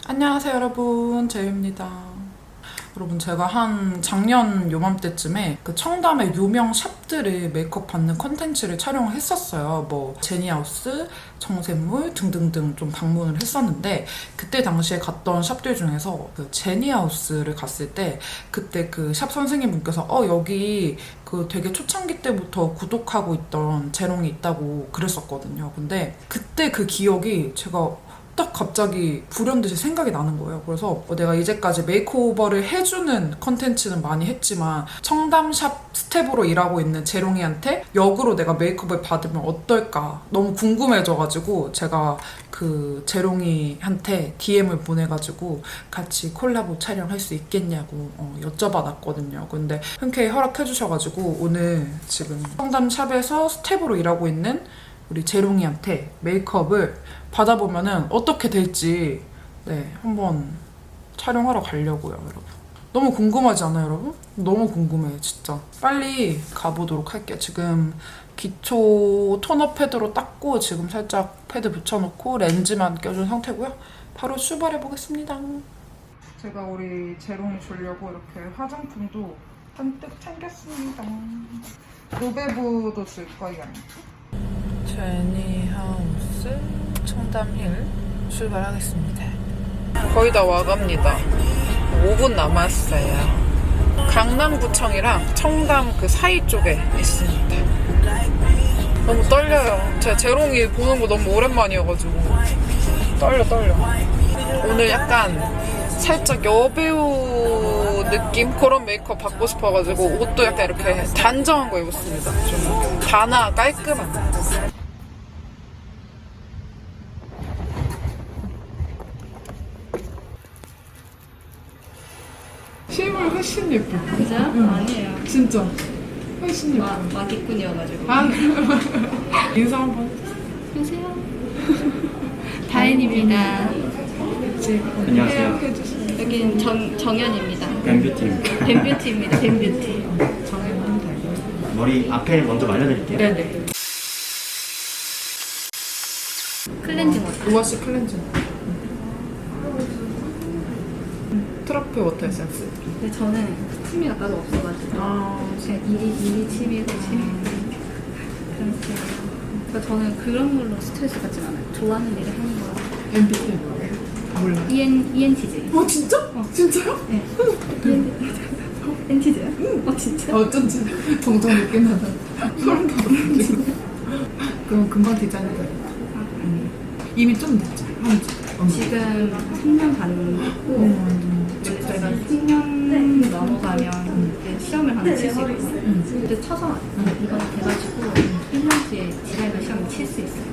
안녕하세요 여러분, 제유입니다. 여러분, 제가 한 작년 요맘때쯤에 그 청담의 유명 샵들을 메이크업 받는 컨텐츠를 촬영을 했었어요. 뭐 제니하우스, 정샘물 등등등 좀 방문을 했었는데, 그때 당시에 갔던 샵들 중에서 그 제니하우스를 갔을 때 그때 그 샵 선생님분께서 여기 그 되게 초창기 때부터 구독하고 있던 재롱이 있다고 그랬었거든요. 근데 그때 그 기억이 제가 딱 갑자기 불현듯이 생각이 나는 거예요. 그래서 내가 이제까지 메이크오버를 해주는 컨텐츠는 많이 했지만 청담샵 스텝으로 일하고 있는 재롱이한테 역으로 내가 메이크업을 받으면 어떨까 너무 궁금해져가지고 제가 그 재롱이한테 DM을 보내가지고 같이 콜라보 촬영할 수 있겠냐고 여쭤봐놨거든요. 근데 흔쾌히 허락해주셔가지고 오늘 지금 청담샵에서 스텝으로 일하고 있는 우리 재롱이한테 메이크업을 받아보면은 어떻게 될지 한번 촬영하러 가려고요, 여러분. 너무 궁금하지 않아요, 여러분? 너무 궁금해요, 진짜. 빨리 가보도록 할게요. 지금 기초 토너 패드로 닦고 지금 살짝 패드 붙여놓고 렌즈만 껴준 상태고요. 바로 출발해보겠습니다. 제가 우리 재롱이 주려고 이렇게 화장품도 잔뜩 챙겼습니다. 로베브도 줄 거예요. 제니하우스 청담힐 출발하겠습니다. 거의 다 와갑니다. 5분 남았어요. 강남구청이랑 청담 그 사이 쪽에 있습니다. 너무 떨려요. 제가 재롱이 보는 거 너무 오랜만이어가지고 떨려. 오늘 약간 살짝 여배우 느낌? 그런 메이크업 받고 싶어가지고 옷도 약간 이렇게 단정한 거 입었습니다. 좀 단아 깔끔한. 실물 훨씬 예뻐. 진짜요? 응. 아니에요. 진짜 훨씬 예뻐. 마기꾼이어가지고. 인사 한번. 안녕하세요. 다인입니다. 안녕하세요. 여기는 정연입니다. 뱀뷰티입니다. 뱀뷰티입니다. 뱀뷰티. 머리 앞에 먼저 말려드릴게요. 네네. 클렌징 워터. 우아씨 클렌징. 트러플 워터 에센스. 근데 저는 취미가 따로 없어가지고. 그냥 일이 취미고 그런 스타일이에요. 그러니까 저는 그런 걸로 스트레스 받진 않아요. 좋아하는 일을 하는 거. MBTI 몰라. ENTJ. 진짜? 진짜요? 네. ENTJ요? 진짜? 어쩐지 동정 느낌 나다. 소름 돋아가지고. 그럼 금방 디자인이 되겠다. 이미 좀 됐죠? 지금 3년 반 됐고 저희가 10년 넘어가면 이제 시험을 하나 칠 수 있거든요. 근데 쳐서 이번에 돼가지고 1년 뒤에 디자이너 시험을 칠 수 있어요.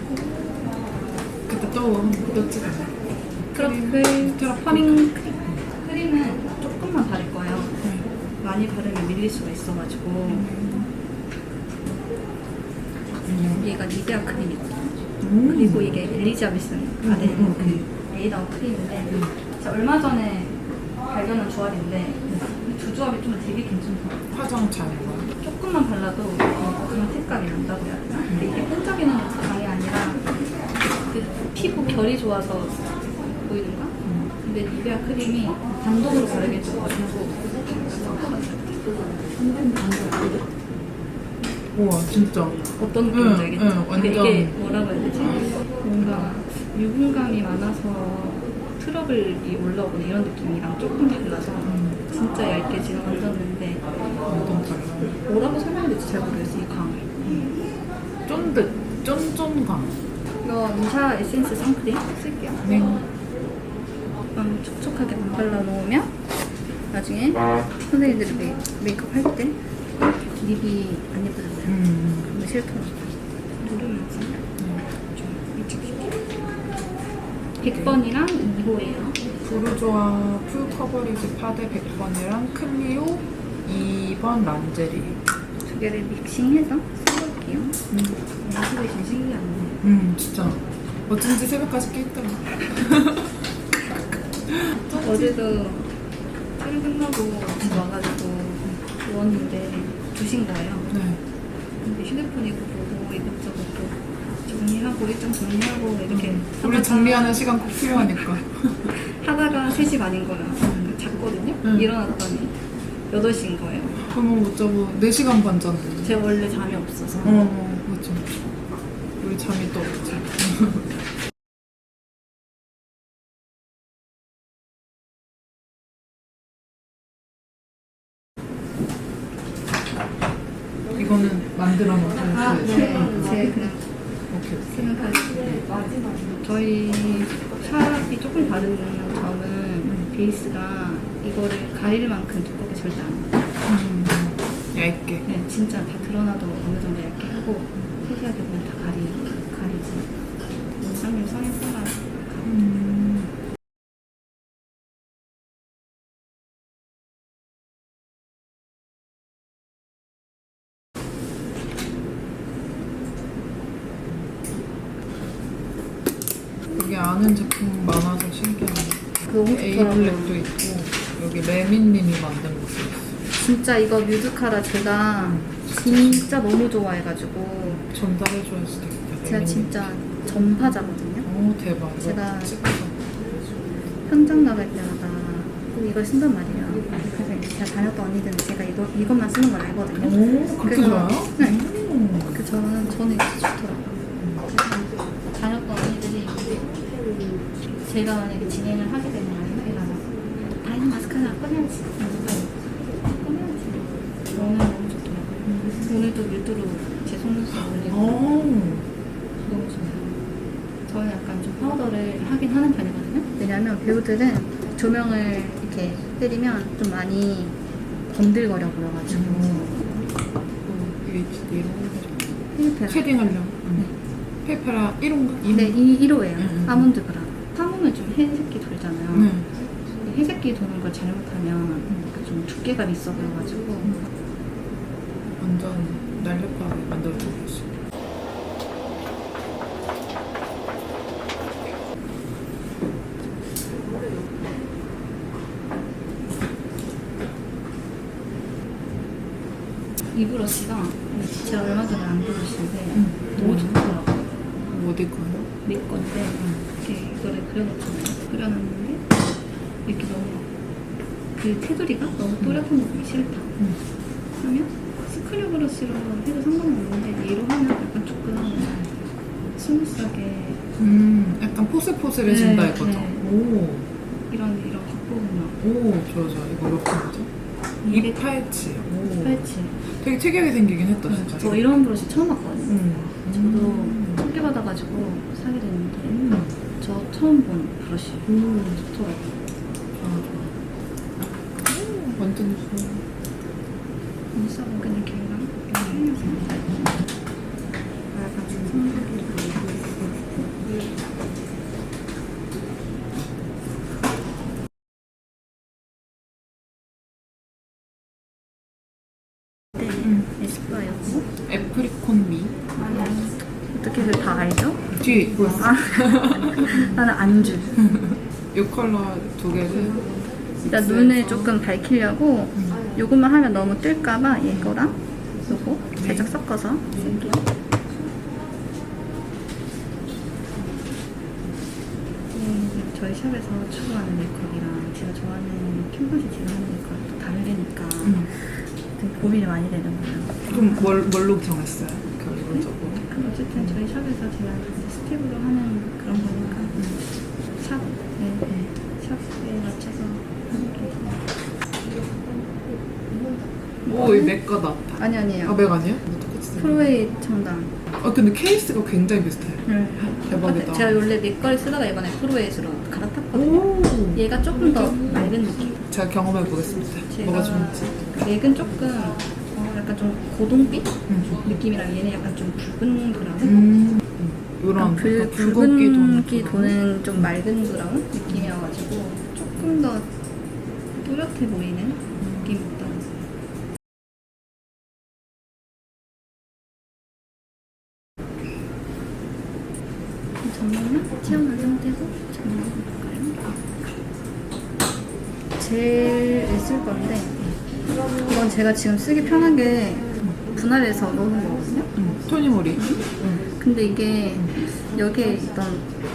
그때 또 찍어. 트러플 화밍 크림은 조금만 바를 거예요. 많이 바르면 밀릴 수가 있어가지고 얘가 니베아 크림이거든요. 그리고 이게 엘리자베슨 가든 그 에이다운 크림인데 제가 얼마 전에 발견한 조합인데 이 두 조합이 좀 되게 괜찮더라고요. 화장 잘 해요. 조금만 발라도 그런 색감이 난다고 해야 되나? 근데 이게 끈적이는 강이 아니라 그 피부 결이 좋아서 보이는가? 근데 니베아 크림이 단독으로 바르게 줘가지고 우와, 진짜. 어떤 느낌인지 알겠죠? 응, 근데 완전. 이게 뭐라고 해야 되지? 뭔가 유분감이 많아서 트러블이 올라오거나 이런 느낌이랑 조금 달라서 진짜 얇게 지금 얹었는데 뭐라고 설명해야 될지 잘 모르겠어요, 이 광을. 쫀쫀감. 이거 누샤 에센스 선크림 쓸게요. 네. 촉촉하게 발라놓으면 나중에 선생님들이 메이크업 할 때 립이 안 예쁘잖아요. 그러면 싫더라고요. 누르면서 좀 일찍 100번이랑 2호예요. 부르조아 풀 커버리지 파데 100번이랑 클리오 2번 란제리. 두 개를 믹싱해서 써볼게요. 연습이 좀 신기하네. 진짜. 어쩐지 새벽까지 깨있더라. 어제도 촬영 끝나고 집 와가지고 누웠는데 2시인 거예요. 네. 근데 휴대폰이 보고 이것저것 또 정리하고 일정 정리하고 이렇게 우리 정리하는 시간 꼭 필요하니까. 하다가 3시 반인 거예요. 잤거든요. 일어났더니 8시인 거예요. 그러면 못 자고 4시간 반 잤는데. 제가 원래 잠이 없어서. 맞죠. 우리 잠이 또 없지. 이거는 만들어 놓은 그 네. 오케이. 저희 샵이 조금 다른 점은 베이스가 이거를 가릴 만큼 두껍게 절대 안 해요. 얇게. 네, 진짜 다 드러나도 어느 정도 얇게 하고 소시하게 보면 다 가리지. 원장님 성에 따라 여기 아는 제품 많아서 신기하네. 너무 에이블랙도 있고 여기 레민님이 만든 것도 있어. 진짜 이거 뮤드카라 제가 진짜 너무 좋아해가지고 전달해줘야지 되겠다. 제가 레민님. 진짜 전파자거든요. 오 대박. 제가 찍어서. 현장 나갈 때마다 꼭 이걸 쓴단 말이에요. 그래서 이제 제가 다녔던 언니들은 제가 이것만 쓰는 걸 알거든요. 오 그렇게 그래서- 좋아요? 네. 오. 그 저는 이게 좋더라고요. 그래서 다녔던 언니들이 제가 만약에 진행을 하게 되면 다이너 마스크 하나 꺼내야지. 꺼내야지. 오늘 너무 좋더라고요. 오늘도 뮤드로 제 속눈썹 올리고 오. 너무 좋아요. 저는 약간 좀 파우더를 하긴 하는 편이거든요. 왜냐하면 배우들은 조명을 이렇게 때리면 좀 많이 번들거려 보여가지고 이게 이런 필리페라. 쉐딩하려고. 페이퍼라 1호인가? 네, 이 1호예요. 응. 아몬드 브라운. 파무면 좀 회색기 돌잖아요. 네. 이 회색기 도는 걸 잘못하면 좀 두께감이 있어 보여가지고 완전 날렵하게 만들어주고 있어. 이 브러쉬가 제가 얼마 전에 안 브러쉬인데 너무 좋더라고요. 어디 거요? 내 건데 이렇게 이거를 그려놓잖아요. 그려놨는데 이렇게 너무 그 테두리가 너무 또렷한 부분이 싫다 하면 스크류 브러쉬로 해도 상관없는데 얘로 하면 약간 조금 스무스하게 약간 포슬포슬해진다 네, 이거죠? 네. 오. 이런 겉부분만 오, 좋아, 좋아. 이거 몇 분이죠? 이게 287. 오. 팔찌. 되게 특이하게 생기긴 했다, 진짜. 저 이런 브러쉬 처음 봤거든요. 음. 저도 소개받아가지고 사게 됐는데 저 처음 본 브러쉬 좋더라고요. 완전 예뻐. 눈썹은 그냥 걔랑 살려서 네, 에스쁘아였고 애프리콘 미. 어떻게 다 알죠? 뒤에 이거 있어. 나는 안주. 이 컬러 두 개를. 일단 눈을 조금 밝히려고 요것만 하면 너무 뜰까봐 이거랑 요거 살짝 섞어서 쓸게요. 저희 샵에서 추구하는 메이크업이랑 제가 좋아하는 평상시 제가 하는 메이크업이 또 다르니까 되게 고민이 많이 되는 거예요. 좀 뭘로 정했어요? 결론적으로. 어쨌든 저희 샵에서 제가 스텝으로 하는 그런 거니까 샵에 맞춰서 하는 게 오, 이 맥가 나타. 아니에요. 아, 맥 아니에요? 똑같이 생겼네. 프로웨이 첨단. 아, 근데 케이스가 굉장히 비슷해요. 대박이다. 제가 원래 내 걸 쓰다가 이번에 프로웨이스로 갈아탔거든요. 오. 얘가 조금 더 맑은 느낌. 제가 경험해 보겠습니다. 뭐가 좋은지. 맥은 조금 약간 좀 고동빛 느낌이랑 얘는 약간 좀 붉은 브라운. 이런 붉은기 도는 좀 맑은 브라운 느낌이어가지고 조금 더 뚜렷해 보이는 느낌이었던 것 같아요. 전면은 채워놓은 상태에서 전면해볼까요? 젤을 쓸 건데 이건 제가 지금 쓰기 편하게 분할해서 넣은 거거든요. 토니모리. 근데 이게 여기에 있던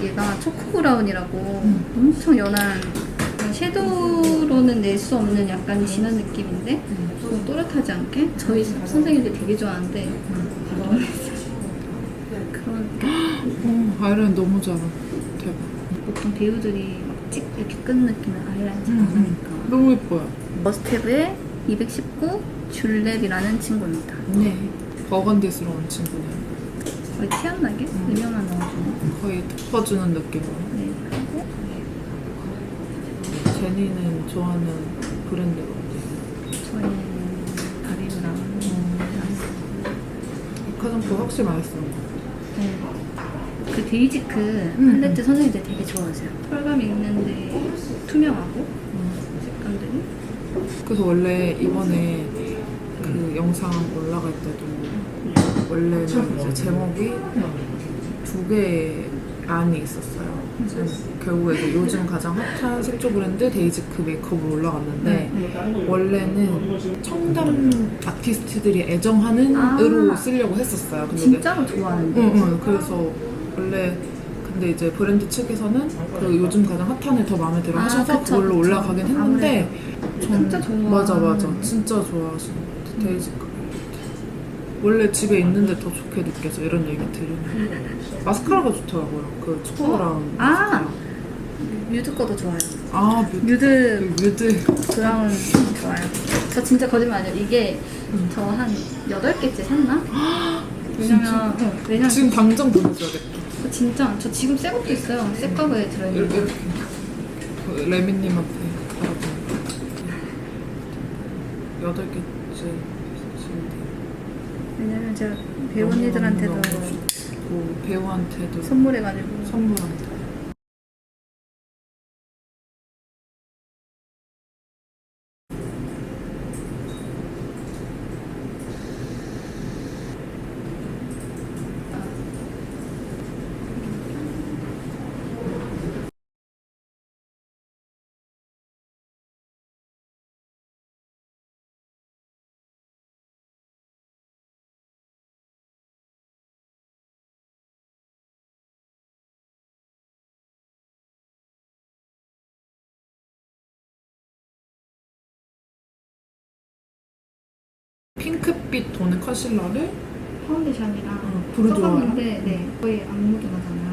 얘가 초코 브라운이라고 엄청 연한 그런 섀도우로는 낼 수 없는 약간 진한 느낌인데 좀 또렷하지 않게 저희 선생님들 되게 좋아하는데 너무 그런 아이라인 너무 잘하. 대박. 보통 배우들이 막 찍 이렇게 끈 느낌의 아이라인 잘 안 하니까 너무 예뻐요. 머스테브의 219 줄랩이라는 친구입니다. 네. 버건디스러운 친구네요. 거의 티 안 나게 음영만 넣어주는. 거의 덮어주는 느낌으로. 네. 하고 제니는 좋아하는 브랜드가 어때요? 저희는 바리브랑 화장품 확실히 맛있어요. 네. 그 데이지크 팔레트 선생님들 되게 좋아하세요. 펄감이 있는데 투명하고 색감들이. 그래서 원래 이번에 그 영상 올라갈 때도 원래는 이제 제목이 두 개의 안이 있었어요. 결국에 이제 요즘 가장 핫한 색조 브랜드 데이지크 메이크업으로 올라갔는데 원래는 청담 아티스트들이 애정하는 으로 쓰려고 했었어요. 근데 진짜로 좋아하는데. 응. 그래서 원래 근데 이제 브랜드 측에서는 그 요즘 가장 핫한을 더 마음에 들어 하셔서 그쵸, 그걸로 그쵸. 올라가긴 했는데 진짜 좋아. 맞아 진짜 좋아하시는 것 같아. 데이지크 원래 집에 있는데 더 좋게 느껴져 이런 얘기 들으면 마스카라가 좋더라고요. 그 초코랑 뮤드 거도 좋아요. 뮤드 브라운 좋아요. 저 진짜 거짓말 아니에요. 이게 저 한 8개째 샀나? 왜냐면 지금 당장 보내줘야겠다. 진짜 저 지금 새 것도 있어요. 새 가구에 들어있는 거. 이렇게 그 레미님한테 알아보니까 8개째 쓰시면 돼요. 왜냐면 제가 배우 언니들한테도 그 배우한테도 선물해가지고 선물한테. 핑크빛 톤의 컨실러를 파운데이션이랑 부르주아. 써봤는데 거의 안 묻어나잖아요.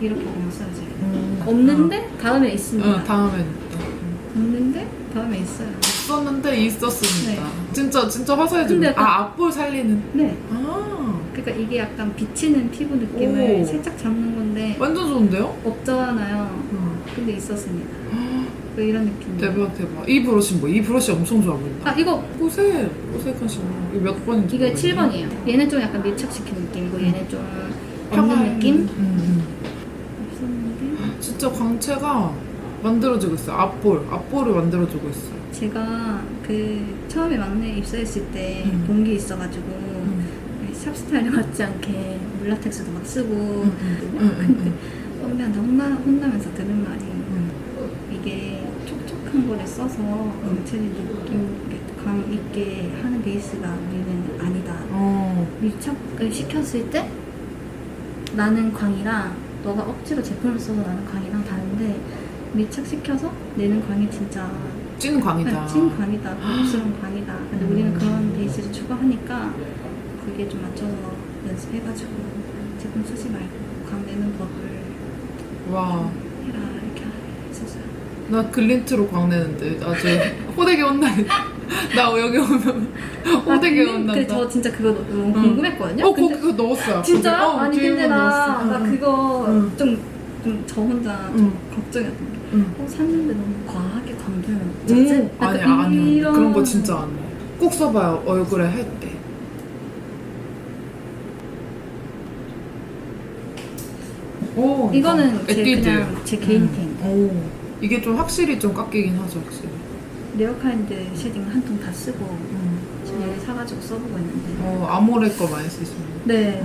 이렇게 그냥 써야지. 음. 없는데 다음에 있습니다. 다음엔 있다. 없는데 다음에 있어요. 있었는데 있었습니다. 진짜 화사해지고. 근데 약간- 앞볼 살리는. 네. 아, 그러니까 이게 약간 비치는 피부 느낌을 오. 살짝 잡는 건데 완전 좋은데요? 없잖아요. 근데 있었습니다. 그 이런 느낌. 대박. 이 브러쉬는 뭐? 이 브러쉬 엄청 좋아 보인다. 이거 보세 컨실러. 이거 몇 번인지. 이거 모르겠네. 7번이에요. 얘는 좀 약간 밀착시킨 느낌이고 얘는 좀 평화의 없는 느낌? 음. 없었는데 진짜 광채가 만들어지고 있어요. 앞볼을 만들어주고 있어요. 제가 그 처음에 막내 입사했을 때 본 게 있어가지고 샵 스타일에 맞지 않게 물라텍스도 막 쓰고 근데 선배한테 혼나면서 들은 말이 이게 촉촉한 거를 써서 광채를 느낌 있게 감 있게 하는 베이스가 우리는 아니다. 밀착을 시켰을 때 나는 광이랑 너가 억지로 제품을 써서 나는 광이랑 다른데 밀착시켜서 내는 광이 진짜 찐 광이다. 찐 광이다. 고급스러운 광이다. 근데 우리는 그런 베이스를 추구하니까 그게 좀 맞춰서 연습해가지고 제품 쓰지 말고 광 내는 법을 와. 해라 이렇게 했었어요. 나 글린트로 광내는데 아주 호되게 혼나네. 나 여기 오면 호되게 혼난다. 저 진짜 그거 너무 궁금했거든요. 근데 그거 넣었어요. 진짜요? 근데, 아니 뒤에 근데 넣었어. 나 그거 응. 좀 저 혼자 좀 걱정이었던 게 샀는데 너무 과하게 광들면 아니야. 그런 거 진짜 안 해. 꼭 써봐요. 얼굴에 할 때. 오, 이거는 에뛰드. 그냥 제 개인템. 오, 이게 좀 확실히 좀 깎이긴 하죠, 확실히. 레어카인드 쉐딩 한 통 다 쓰고 지금 여기 사가지고 써보고 있는데 아모레 거 많이 쓰시는. 네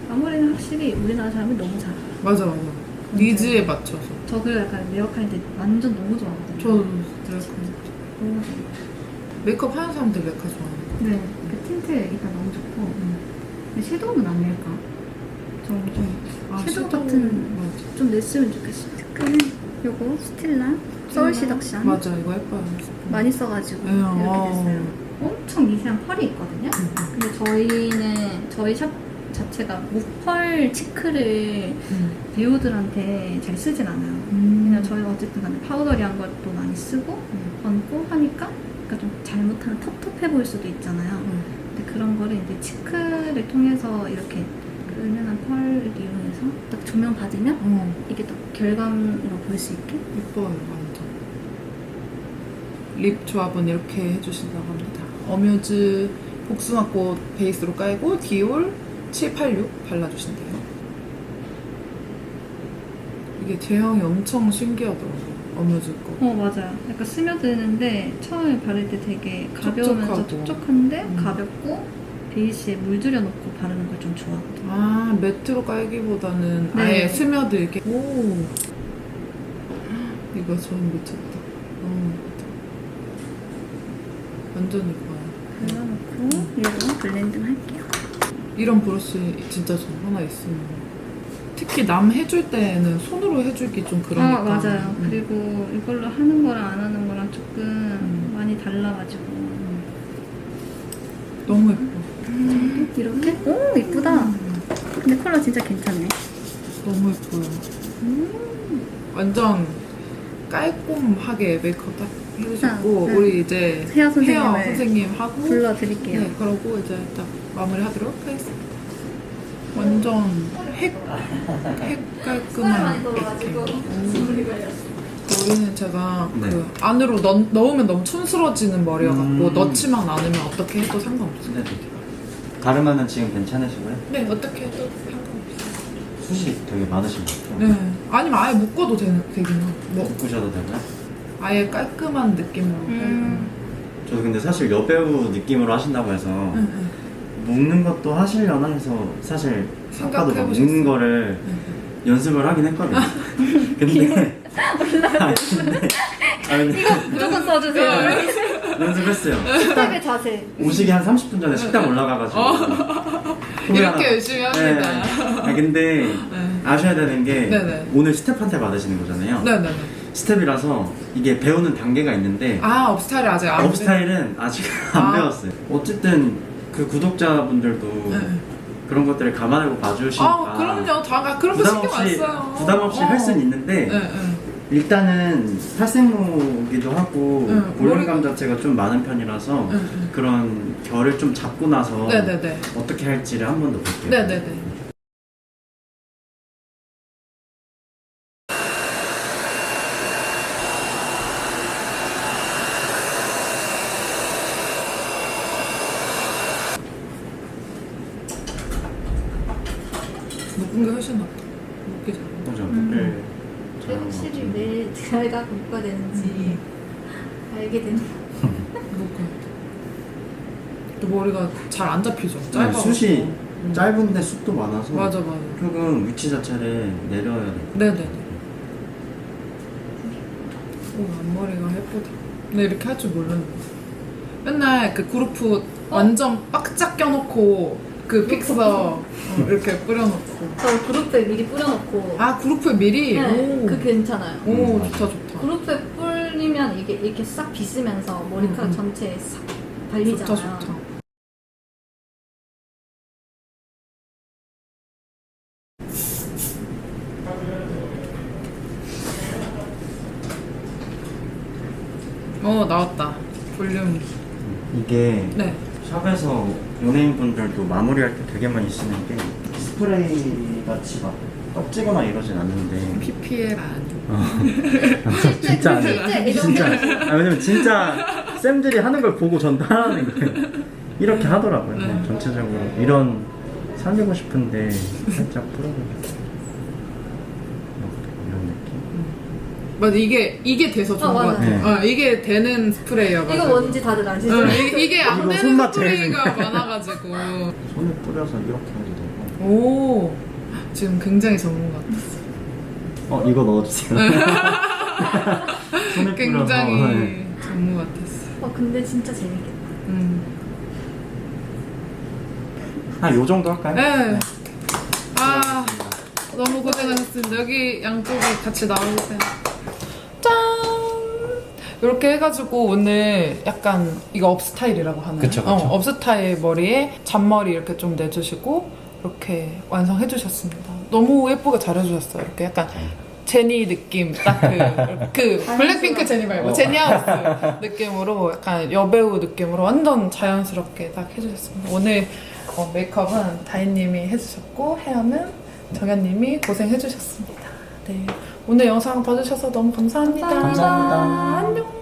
아무래도 확실히 우리나라 사람이 너무 잘 알아요. 맞아. 니즈에 맞춰서. 저 그리고 약간 레어카인드 완전 너무 좋아하거든요. 저도 너무 좋아요. 메이크업 하는 사람들 메카 좋아하는 거. 네, 그 틴트 일단 너무 좋고 근데 섀도우는 안 낼까? 좀 섀도우 같은 맞아. 좀 냈으면 좋겠어요. 색깔은 요거 스틸라 서울 시덕션 맞아, 이거 예뻐요. 많이 써가지고 네, 이렇게 와. 됐어요. 엄청 미세한 펄이 있거든요. 근데 저희 샵 자체가 무펄 치크를 배우들한테 잘 쓰진 않아요. 왜냐면 저희가 어쨌든 간에 파우더리한 것도 많이 쓰고 얹고 하니까 그러니까 좀 잘못하면 텁텁해 보일 수도 있잖아요. 근데 그런 거를 이제 치크를 통해서 이렇게 은은한 펄을 이용해서 딱 조명 받으면 이게 딱 결감으로 보일 수 있게 예뻐요, 완전. 립 조합은 이렇게 해주신다고 합니다. 어뮤즈 복숭아꽃 베이스로 깔고 디올 786 발라주신대요. 이게 제형이 엄청 신기하더라고요. 어뮤즈 거. 맞아요. 약간 스며드는데 처음에 바를 때 되게 가벼우면서 촉촉하고. 촉촉한데 가볍고 베이스에 물들여 놓고 바르는 걸 좀 좋아하거든요. 아, 매트로 깔기보다는 네. 아예 스며들게. 오, 이거 전 미쳤다. 너무 예쁘다. 완전 이거야. 발라놓고 이거 블렌딩 할게요. 이런 브러쉬 진짜 저 하나 있으면. 특히 남 해줄 때는 손으로 해주기 좀 그러니까. 맞아요. 그리고 이걸로 하는 거랑 안 하는 거랑 조금 많이 달라가지고 너무 예뻐. 이렇게? 오 이쁘다. 근데 컬러 진짜 괜찮네. 너무 예뻐요. 완전 깔끔하게 메이크업 딱 해주시고 네. 우리 이제 헤어 선생님을 선생님 하고 불러드릴게요. 네, 그러고 이제 딱 마무리하도록 하겠습니다. 완전 핵 깔끔한 이렇게. 머리는 제가 네. 그 안으로 넣으면 너무 촌스러워지는 머리여갖고 음. 넣지만 않으면 어떻게 해도 상관없어요. 네. 가르마는 지금 괜찮으시고요? 네, 어떻게 해도 상관없어요. 숱이 되게 많으신 것 같아요. 네, 아니면 아예 묶어도 되긴 해요. 뭐 묶으셔도 되고요? 아예 깔끔한 느낌으로. 저도 근데 사실 여배우 느낌으로 하신다고 해서 응. 묶는 것도 하시려나 해서 사실 아까도 막 생각해보셨어요? 묶는 거를 연습을 하긴 했거든요. 근데 근데 이거 무조건 써주세요. 연습했어요. 스텝의 자세. 오시기 한 30분 전에 식당 올라가가지고 이렇게 열심히 합니다. 근데 네. 아셔야 되는 게 네네. 오늘 스텝한테 받으시는 거잖아요. 네네네. 스텝이라서 이게 배우는 단계가 있는데 아, 업스타일이 아직 안 업스타일은 아직 안 아. 배웠어요. 어쨌든 그 구독자분들도 네. 그런 것들을 감안하고 봐주시니까 아, 그럼요. 그런 거 부담 신경 안 없이 써요. 부담 없이 할 수는 있는데 네, 네. 일단은 탈색모기도 하고 응, 볼륨감 자체가 좀 많은 편이라서 응. 그런 결을 좀 잡고 나서 네네네. 어떻게 할지를 한 번 더 볼게요. 네네네. 묶은 게 훨씬 낫다. 묶기 잘해. 그죠? 네. 잘한 것 확실히 같아요. 왜 제가 뭐가 되는지 알게 되는 묶어야 돼. 또 머리가 잘 안 잡히죠. 네, 짧아. 숱이 짧은데 숱도 많아서 맞아. 조금 위치 자체를 내려야 돼요. 네네네. 오, 앞머리가 예쁘다. 근데 이렇게 할 줄 몰랐는데. 맨날 그 그루프 완전 빡짝 껴놓고 그 픽서 이렇게 뿌려놓고. 저 그룹에 미리 뿌려놓고 아, 그루프에 미리? 네, 오. 그 괜찮아요. 오, 좋다. 그룹에 뿌리면 이게 이렇게 싹 빗으면서 머리카락 전체에 싹 발리잖아요. 좋다. 나왔다. 볼륨. 이게 네. 샵에서 연예인분들도 마무리할 때 되게 많이 쓰는 게 스프레이 같이 막 떡지거나 이러진 않는데 PPL 안 진짜 안 해요. 실제 진짜. 왜냐면 진짜 쌤들이 하는 걸 보고 전 따라하는 거예요. 이렇게 하더라고요. 그냥 전체적으로 이런 살리고 싶은데 살짝 풀어보죠. 이런 느낌. 맞아, 이게 돼서 좋은 것 맞아요. 같아요. 이게 되는 스프레이여가지고. 이거 뭔지 다들 아시죠? 이게 안 이거 되는 손맛 제일 스프레이가 많아가지고. 손에 뿌려서 이렇게 해도 되고. 오, 지금 굉장히 전문가 같았어. 이거 넣어주세요. 손에 뿌려서. 굉장히 전문가 같았어. 근데 진짜 재밌겠다. 요 정도 할까요? 네. 아, 너무 고생하셨습니다. 여기 양쪽이 같이 나오세요. 이렇게 해가지고 오늘 약간 이거 업스타일이라고 하나요? 그쵸, 그쵸. 업스타일 머리에 잔머리 이렇게 좀 내주시고 이렇게 완성해주셨습니다. 너무 예쁘게 잘해주셨어요. 이렇게 약간 제니 느낌 딱 그 블랙핑크 제니 말고 제니하우스 느낌으로 약간 여배우 느낌으로 완전 자연스럽게 딱 해주셨습니다. 오늘 메이크업은 다희님이 해주셨고 헤어는 정연님이 고생해주셨습니다. 네, 오늘 영상 봐주셔서 너무 감사합니다. 감사합니다. 안녕.